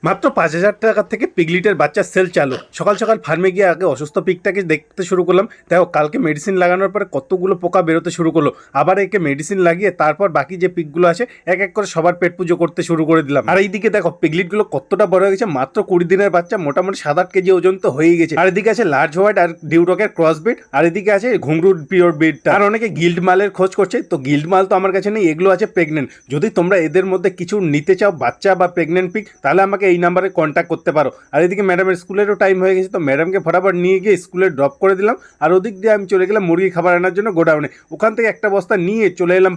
মাত্র 5,000 টাকা থেকে পিগলিটের বাচ্চার সেল চালু। সকাল সকাল ফার্মে গিয়ে আগে অসুস্থ পিগটাকে দেখতে শুরু করলাম। দেখো কালকে মেডিসিন লাগানোর পরে কতগুলো পোকা বেরোতে শুরু করলো। আবার একে মেডিসিন লাগিয়ে তারপর বাকি যে পিগগুলো আছে এক এক করে সবার পেট পুজো করতে শুরু করে দিলাম। আর এইদিকে দেখো পিগলিটগুলো কতটা বড় হয়ে গেছে, মাত্র 20 দিনের বাচ্চা, মোটামুটি 7-8 কেজি ওজন তো হয়েই গেছে। আর এদিকে আছে লার্জ হোয়াইট আর ডিউরকের ক্রস ব্রিড, আর এদিকে আছে ঘুংরু পিওর ব্রিডটা। আর অনেকে গিল্ড মালের খোঁজ করছে, তো গিল্ড মাল তো আমার কাছে নেই, এগুলো আছে প্রেগনেন্ট। যদি তোমরা এদের মধ্যে কিছু নিতে চাও বাচ্চা বা প্রেগনেন্ট পিগ, তাহলে আমাকে এই নাম্বারে কন্ট্যাক্ট করতে পারো। আর এদিকে ম্যাডামের স্কুলেরও টাইম হয়ে গেছে, তো ম্যাডামকে ফটাফট নিয়ে গিয়ে স্কুলে ড্রপ করে দিলাম। আর ওদিক দিয়ে আমি চলে গেলাম মুরগি খাবার আনার জন্য গোডাউনে। ওখান থেকে একটা বস্তা নিয়ে চলে এলাম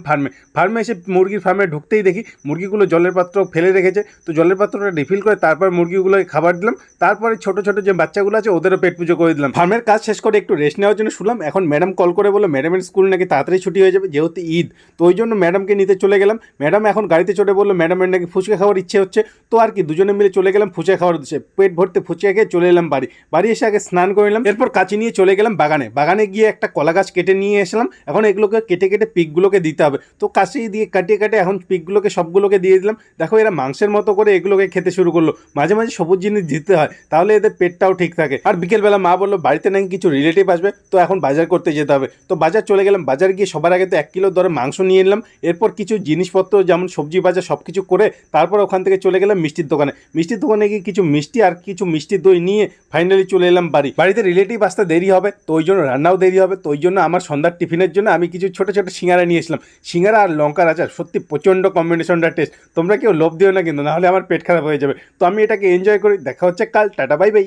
ফার্মে এসে মুরগির ফার্মে ঢুকতেই দেখি মুরগিগুলো জলের পাত্র ফেলে রেখেছে। তো জলের পাত্রটা রিফিল করে তারপর মুরগিগুলোকে খাবার দিলাম। তারপরে ছোট ছোট যে বাচ্চাগুলো আছে ওদেরও পেট পুজো করে দিলাম। ফার্মের কাজ শেষ করে একটু রেস্ট নেওয়ার জন্য শুনলাম। এখন ম্যাডাম কল করে বললো ম্যাডামের স্কুল নাকি তাড়াতাড়ি ছুটি হয়ে যাবে, যেহেতু ঈদ। তো ওই জন্য ম্যাডামকে নিতে চলে গেলাম। ম্যাডাম এখন গাড়িতে চড়ে বললো ম্যাডামের নাকি ফুচকা খাওয়ার ইচ্ছে হচ্ছে। তো আর কি দুজনে মিলে চলে গেলাম ফুচকা খাওয়ার উদ্দেশ্যে। পেট ভর্তি ফুচকা খেয়ে চলে এলাম বাড়ি এসে আগে স্নান করে নিলাম। এরপর কাঁচি নিয়ে চলে গেলাম বাগানে গিয়ে একটা কলা গাছ কেটে নিয়ে এসলাম। এখন এগুলোকে কেটে কেটে পিকগুলোকে দিতে হবে। তো কাঁচি দিয়ে কাটিয়ে এখন পিকগুলোকে সবগুলোকে দিয়ে দিলাম। দেখো এরা মাংসের মতো করে এগুলোকে খেতে শুরু করলো। মাঝে মাঝে সবুজ জিনিস দিতে হয়, তাহলে এদের পেটটাও ঠিক থাকে। আর বিকেলবেলা মা বললো বাড়িতে নাকি কিছু রিলেটিভ আসবে, তো এখন বাজার করতে যেতে হবে। তো বাজার চলে গেলাম। বাজার গিয়ে সবার আগে তো 1 কিলো দরে মাংস নিয়ে নিলাম। এরপর কিছু জিনিসপত্র যেমন সবজি বাজার সব কিছু করে তারপর ওখান থেকে চলে গেলাম মিষ্টির দোকানে গিয়ে কিছু মিষ্টি আর কিছু মিষ্টি দই নিয়ে ফাইনালি চলে এলাম বাড়িতে রিলেটিভ আসতে দেরি হবে, তো ওই জন্য রান্নাও দেরি হবে। তো ওই জন্য আমার সন্ধ্যার টিফিনের জন্য আমি কিছু ছোটো ছোটো সিঙ্গারা নিয়ে এসলাম। সিঙ্গারা আর লঙ্কার আচার সত্যি প্রচণ্ড কম্বিনেশনটা টেস্ট। তোমরা কেউ লোভ দিও না কিন্তু, নাহলে আমার পেট খারাপ হয়ে যাবে। তো আমি এটাকে এনজয় করি। দেখা হচ্ছে কাল। Tata bye bye.